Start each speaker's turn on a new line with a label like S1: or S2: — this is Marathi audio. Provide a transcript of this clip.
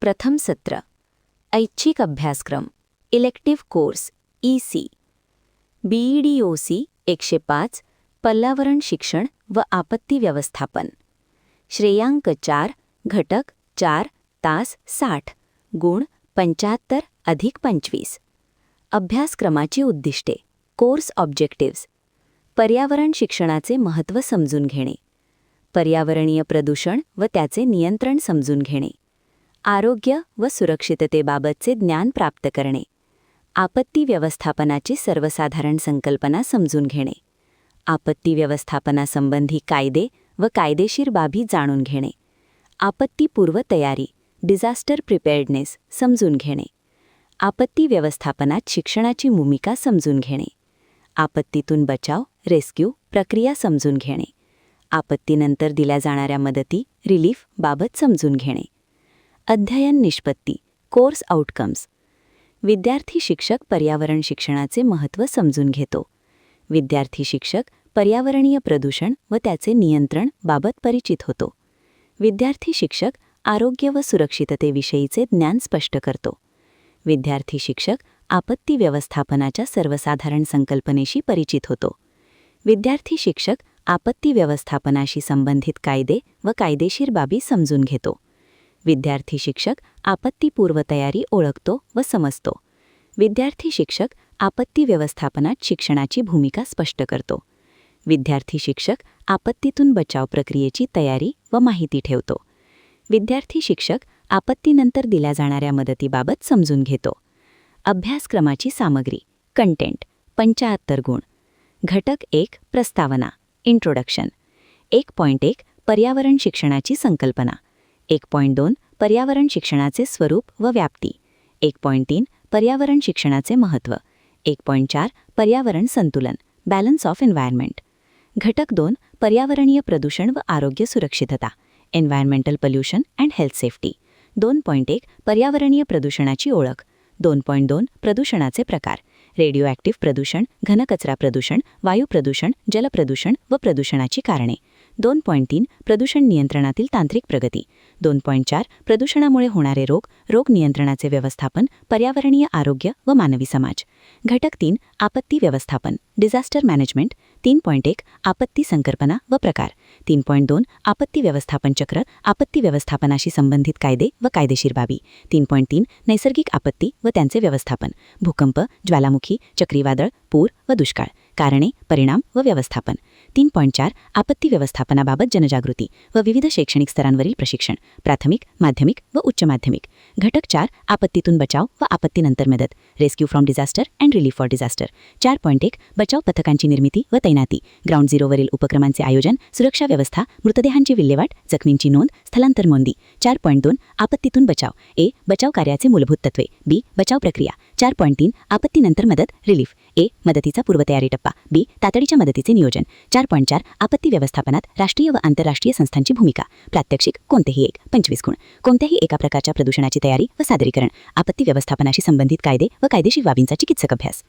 S1: प्रथम सत्र ऐच्छिक अभ्यासक्रम इलेक्टिव्ह कोर्स EC BEDOC 105 पर्यावरण शिक्षण व आपत्ती व्यवस्थापन श्रेयांक 4 घटक 4 तास 60 गुण 75 अधिक 25 अभ्यासक्रमाची उद्दिष्टे कोर्स ऑब्जेक्टिव्स पर्यावरण शिक्षणाचे महत्त्व समजून घेणे पर्यावरणीय प्रदूषण व त्याचे नियंत्रण समजून घेणे आरोग्य व सुरक्षिततेबाबतचे ज्ञान प्राप्त करणे आपत्ती व्यवस्थापनाची सर्वसाधारण संकल्पना समजून घेणे आपत्ती व्यवस्थापनासंबंधी कायदे व कायदेशीर बाबी जाणून घेणे आपत्तीपूर्व तयारी डिझास्टर प्रिपेअर्डनेस समजून घेणे आपत्ती व्यवस्थापनात शिक्षणाची भूमिका समजून घेणे आपत्तीतून बचाव रेस्क्यू प्रक्रिया समजून घेणे आपत्तीनंतर दिल्या जाणाऱ्या मदती रिलीफ बाबत समजून घेणे अध्ययन निष्पत्ती कोर्स आउटकम्स विद्यार्थी शिक्षक पर्यावरण शिक्षणाचे महत्त्व समजून घेतो विद्यार्थी शिक्षक पर्यावरणीय प्रदूषण व त्याचे नियंत्रण बाबत परिचित होतो विद्यार्थी शिक्षक आरोग्य व सुरक्षिततेविषयीचे ज्ञान स्पष्ट करतो विद्यार्थी शिक्षक आपत्ती व्यवस्थापनाच्या सर्वसाधारण संकल्पनेशी परिचित होतो विद्यार्थी शिक्षक आपत्ती व्यवस्थापनाशी संबंधित कायदे व कायदेशीर बाबी समजून घेतो विद्यार्थी शिक्षक आपत्तीपूर्व तयारी ओळखतो व समजतो विद्यार्थी शिक्षक आपत्ती व्यवस्थापनात शिक्षणाची भूमिका स्पष्ट करतो विद्यार्थी शिक्षक आपत्तीतून बचाव प्रक्रियेची तयारी व माहिती ठेवतो विद्यार्थी शिक्षक आपत्तीनंतर दिल्या जाणाऱ्या मदतीबाबत समजून घेतो अभ्यासक्रमाची सामग्री कंटेंट 75 गुण घटक 1 प्रस्तावना इंट्रोडक्शन 1.1 पर्यावरण शिक्षणाची संकल्पना 1.2 पर्यावरण शिक्षणाचे स्वरूप व व्याप्ती 1.3 पर्यावरण शिक्षणाचे महत्त्व 1.4 पर्यावरण संतुलन बॅलन्स ऑफ एन्व्हायरमेंट घटक 2 पर्यावरणीय प्रदूषण व आरोग्य सुरक्षितता environmental pollution and health safety 2.1 पर्यावरणीय प्रदूषणाची ओळख 2.2 प्रदूषणाचे प्रकार रेडिओॲक्टिव्ह प्रदूषण घनकचरा प्रदूषण वायू प्रदूषण जलप्रदूषण व प्रदूषणाची कारणे 2.3 प्रदूषण नियंत्रणातील तांत्रिक प्रगती 2.4 प्रदूषणामुळे होणारे रोग नियंत्रणाचे व्यवस्थापन पर्यावरणीय आरोग्य व मानवी समाज घटक 3 आपत्ती व्यवस्थापन डिझास्टर मॅनेजमेंट 3.1 आपत्ती संकल्पना व प्रकार 3.2 आपत्ती व्यवस्थापन चक्र आपत्ती व्यवस्थापनाशी संबंधित कायदे व कायदेशीर बाबी 3.3 नैसर्गिक आपत्ती व त्यांचे व्यवस्थापन भूकंप ज्वालामुखी चक्रीवादळ पूर व दुष्काळ कारणे परिणाम व व्यवस्थापन 3.4 आपत्ती व्यवस्थापनाबाबत जनजागृती व विविध शैक्षणिक स्तरांवरील प्रशिक्षण प्राथमिक माध्यमिक व उच्च माध्यमिक घटक 4 आपत्तीतून बचाव व आपत्तीनंतर मदत rescue from disaster and relief for disaster 4.1 बचाव पथकांची निर्मिती व तैनाती ग्राउंड झिरोवरील उपक्रमांचे आयोजन सुरक्षा व्यवस्था मृतदेहांची विल्हेवाट जखमींची नोंद स्थलांतर नोंदी 4.2 आपत्तीतून बचाव ए बचाव कार्याचे मूलभूत तत्वे बी बचाव प्रक्रिया 4.3 आपत्तीनंतर मदत रिलीफ ए मदतीचा पूर्वतयारी टप्पा बी तातडीच्या मदतीचे नियोजन 4.4 आपत्ती व्यवस्थापनात राष्ट्रीय व आंतरराष्ट्रीय संस्थांची भूमिका प्रात्यक्षिक कोणतेही एक 25 गुण कोणत्याही एका प्रकारच्या प्रदूषणाची तयारी व सादरीकरण आपत्ती व्यवस्थापनाशी संबंधित कायदे व कायदेशीर बाबींचा चिकित्सक अभ्यास